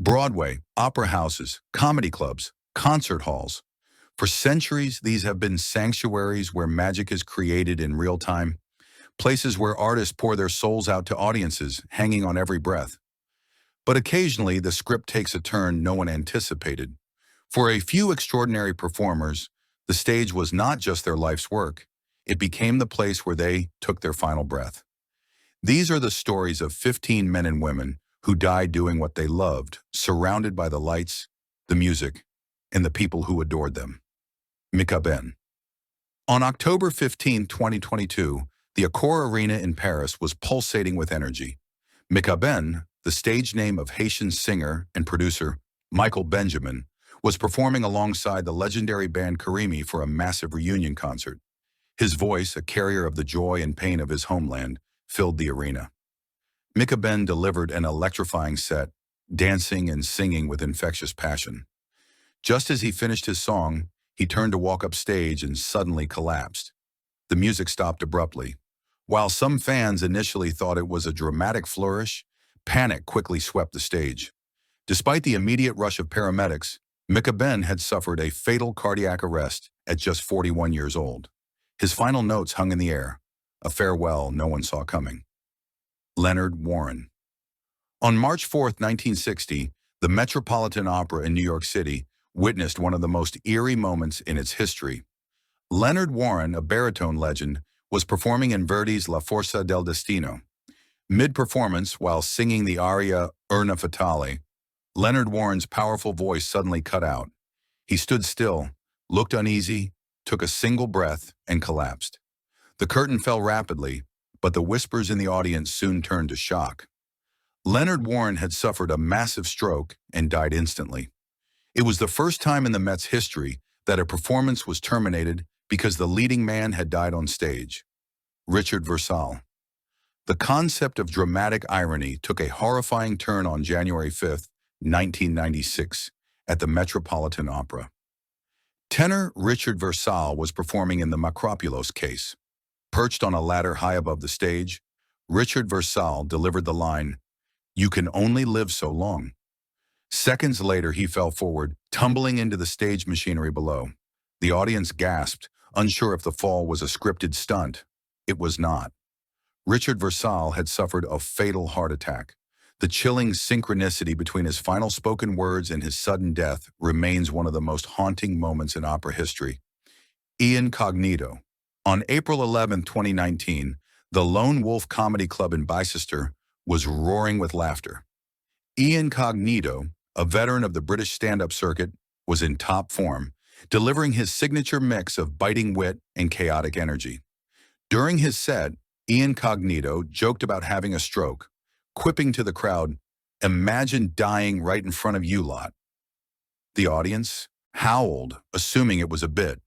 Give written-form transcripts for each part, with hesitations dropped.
Broadway, opera houses, comedy clubs, concert halls. For centuries, these have been sanctuaries where magic is created in real time, places where artists pour their souls out to audiences, hanging on every breath. But occasionally, the script takes a turn no one anticipated. For a few extraordinary performers, the stage was not just their life's work. It became the place where they took their final breath. These are the stories of 15 men and women who died doing what they loved, surrounded by the lights, the music, and the people who adored them. Mika Ben. On October 15, 2022, the Accor Arena in Paris was pulsating with energy. Mika Ben, the stage name of Haitian singer and producer Michael Benjamin, was performing alongside the legendary band Karimi for a massive reunion concert. His voice, a carrier of the joy and pain of his homeland, filled the arena. Mika Ben delivered an electrifying set, dancing and singing with infectious passion. Just as he finished his song, he turned to walk upstage and suddenly collapsed. The music stopped abruptly. While some fans initially thought it was a dramatic flourish, panic quickly swept the stage. Despite the immediate rush of paramedics, Mika Ben had suffered a fatal cardiac arrest at just 41 years old. His final notes hung in the air, a farewell no one saw coming. Leonard Warren. On March 4, 1960, the Metropolitan Opera in New York City witnessed one of the most eerie moments in its history. Leonard Warren, a baritone legend, was performing in Verdi's La Forza del Destino. Mid-performance, while singing the aria Urna Fatale, Leonard Warren's powerful voice suddenly cut out. He stood still, looked uneasy, took a single breath, and collapsed. The curtain fell rapidly, but the whispers in the audience soon turned to shock. Leonard Warren had suffered a massive stroke and died instantly. It was the first time in the Mets' history that a performance was terminated because the leading man had died on stage. Richard Versal. The concept of dramatic irony took a horrifying turn on January 5, 1996, at the Metropolitan Opera. Tenor Richard Versal was performing in the Macropulos case. Perched on a ladder high above the stage, Richard Versal delivered the line, "You can only live so long." Seconds later, he fell forward, tumbling into the stage machinery below. The audience gasped, unsure if the fall was a scripted stunt. It was not. Richard Versal had suffered a fatal heart attack. The chilling synchronicity between his final spoken words and his sudden death remains one of the most haunting moments in opera history. Incognito. On April 11, 2019, the Lone Wolf Comedy Club in Bicester was roaring with laughter. Incognito, a veteran of the British stand-up circuit, was in top form, delivering his signature mix of biting wit and chaotic energy. During his set, Incognito joked about having a stroke, quipping to the crowd, "Imagine dying right in front of you lot." The audience howled, assuming it was a bit.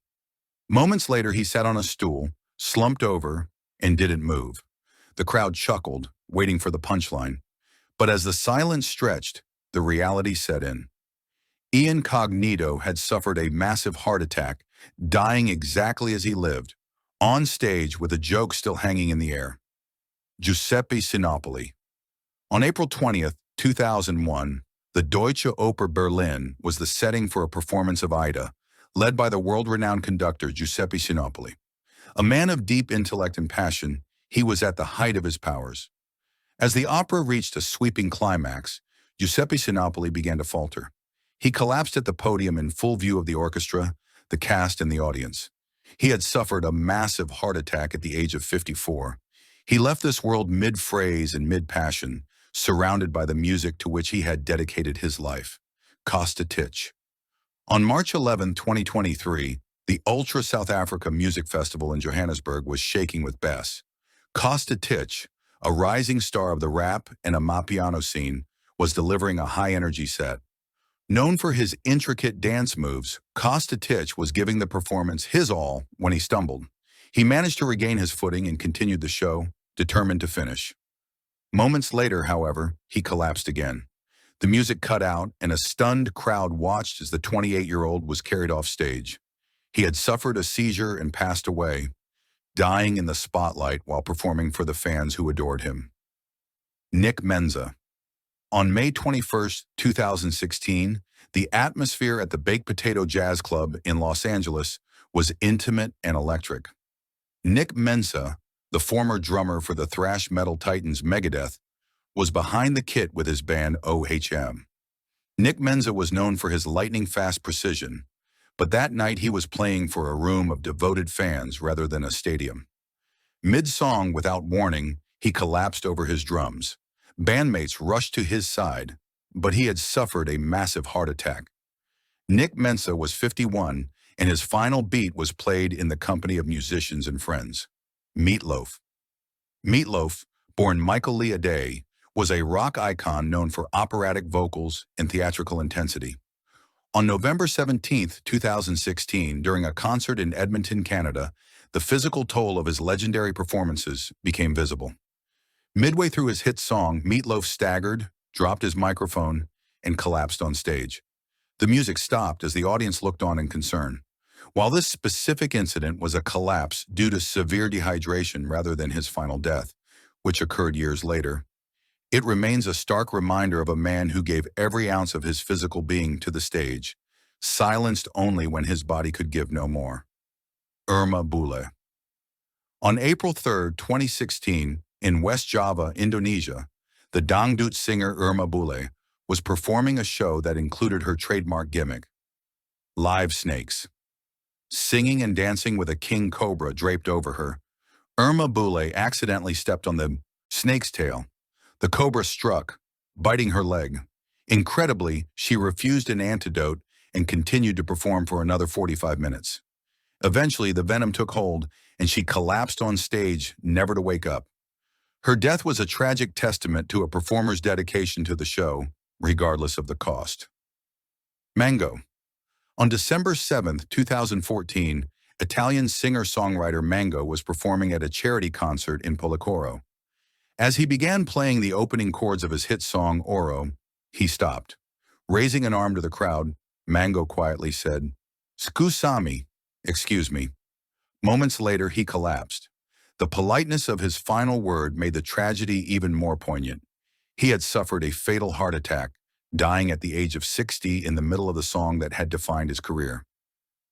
Moments later, he sat on a stool, slumped over, and didn't move. The crowd chuckled, waiting for the punchline. But as the silence stretched, the reality set in. Incognito had suffered a massive heart attack, dying exactly as he lived, on stage with a joke still hanging in the air. Giuseppe Sinopoli. On April 20, 2001, the Deutsche Oper Berlin was the setting for a performance of Aida, led by the world-renowned conductor Giuseppe Sinopoli. A man of deep intellect and passion, he was at the height of his powers. As the opera reached a sweeping climax, Giuseppe Sinopoli began to falter. He collapsed at the podium in full view of the orchestra, the cast, and the audience. He had suffered a massive heart attack at the age of 54. He left this world mid-phrase and mid-passion, surrounded by the music to which he had dedicated his life. Costa Titch. On March 11, 2023, the Ultra South Africa Music Festival in Johannesburg was shaking with Bess. Costa Titch, a rising star of the rap and amapiano scene, was delivering a high-energy set. Known for his intricate dance moves, Costa Titch was giving the performance his all when he stumbled. He managed to regain his footing and continued the show, determined to finish. Moments later, however, he collapsed again. The music cut out, and a stunned crowd watched as the 28-year-old was carried off stage. He had suffered a seizure and passed away, dying in the spotlight while performing for the fans who adored him. Nick Menza. On May 21st, 2016, the atmosphere at the Baked Potato Jazz Club in Los Angeles was intimate and electric. Nick Menza, the former drummer for the thrash metal titans Megadeth, was behind the kit with his band OHM. Nick Menza was known for his lightning-fast precision, but that night he was playing for a room of devoted fans rather than a stadium. Mid-song, without warning, he collapsed over his drums. Bandmates rushed to his side, but he had suffered a massive heart attack. Nick Menza was 51, and his final beat was played in the company of musicians and friends. Meatloaf. Meatloaf, born Michael Lee Aday, was a rock icon known for operatic vocals and theatrical intensity. On November 17, 2016, during a concert in Edmonton, Canada, the physical toll of his legendary performances became visible. Midway through his hit song, Meatloaf staggered, dropped his microphone, and collapsed on stage. The music stopped as the audience looked on in concern. While this specific incident was a collapse due to severe dehydration rather than his final death, which occurred years later, it remains a stark reminder of a man who gave every ounce of his physical being to the stage, silenced only when his body could give no more. Irma Bule. On April 3, 2016, in West Java, Indonesia, the dangdut singer Irma Bule was performing a show that included her trademark gimmick, live snakes. Singing and dancing with a king cobra draped over her, Irma Bule accidentally stepped on the snake's tail. The cobra struck, biting her leg. Incredibly, she refused an antidote and continued to perform for another 45 minutes. Eventually, the venom took hold, and she collapsed on stage, never to wake up. Her death was a tragic testament to a performer's dedication to the show, regardless of the cost. Mango. On December 7, 2014, Italian singer-songwriter Mango was performing at a charity concert in Policoro. As he began playing the opening chords of his hit song, Oro, he stopped. Raising an arm to the crowd, Mango quietly said, "Scusami," excuse me. Moments later, he collapsed. The politeness of his final word made the tragedy even more poignant. He had suffered a fatal heart attack, dying at the age of 60 in the middle of the song that had defined his career.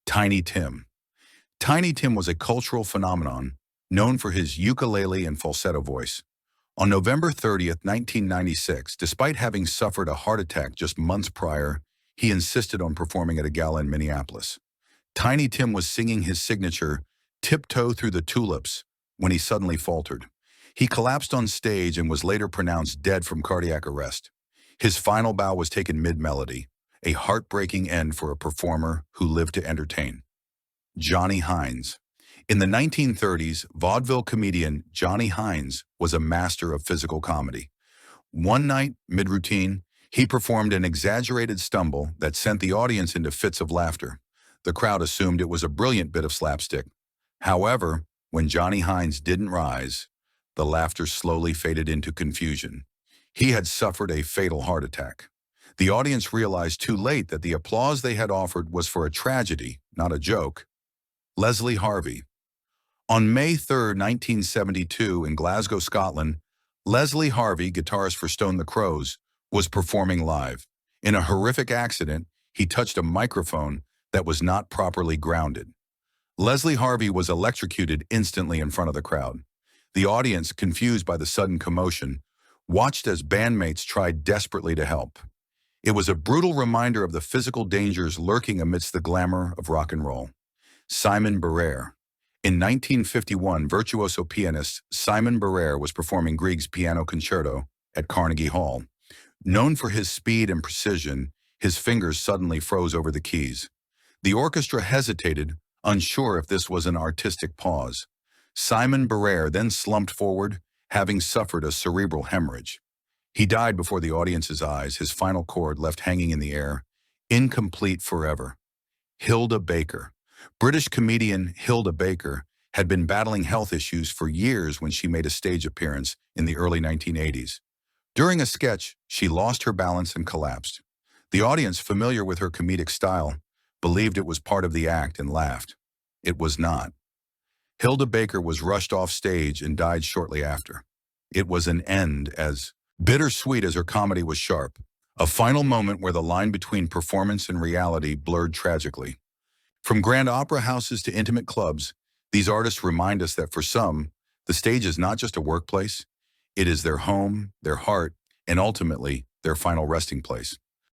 Tiny Tim. Tiny Tim was a cultural phenomenon, known for his ukulele and falsetto voice. On November 30, 1996, despite having suffered a heart attack just months prior, he insisted on performing at a gala in Minneapolis. Tiny Tim was singing his signature, "Tiptoe Through the Tulips," when he suddenly faltered. He collapsed on stage and was later pronounced dead from cardiac arrest. His final bow was taken mid-melody, a heartbreaking end for a performer who lived to entertain. Johnny Hines. In the 1930s, vaudeville comedian Johnny Hines was a master of physical comedy. One night, mid-routine, he performed an exaggerated stumble that sent the audience into fits of laughter. The crowd assumed it was a brilliant bit of slapstick. However, when Johnny Hines didn't rise, the laughter slowly faded into confusion. He had suffered a fatal heart attack. The audience realized too late that the applause they had offered was for a tragedy, not a joke. Leslie Harvey. On May 3, 1972, in Glasgow, Scotland, Leslie Harvey, guitarist for Stone the Crows, was performing live. In a horrific accident, he touched a microphone that was not properly grounded. Leslie Harvey was electrocuted instantly in front of the crowd. The audience, confused by the sudden commotion, watched as bandmates tried desperately to help. It was a brutal reminder of the physical dangers lurking amidst the glamour of rock and roll. Simon Barrere. In 1951, virtuoso pianist Simon Barrere was performing Grieg's Piano Concerto at Carnegie Hall. Known for his speed and precision, his fingers suddenly froze over the keys. The orchestra hesitated, unsure if this was an artistic pause. Simon Barrere then slumped forward, having suffered a cerebral hemorrhage. He died before the audience's eyes, his final chord left hanging in the air, incomplete forever. Hilda Baker. British comedian Hilda Baker had been battling health issues for years when she made a stage appearance in the early 1980s. During a sketch, she lost her balance and collapsed. The audience, familiar with her comedic style, believed it was part of the act and laughed. It was not. Hilda Baker was rushed off stage and died shortly after. It was an end as Bittersweet as her comedy was sharp, a final moment where the line between performance and reality blurred tragically. From grand opera houses to intimate clubs, these artists remind us that for some, the stage is not just a workplace, it is their home, their heart, and ultimately, their final resting place.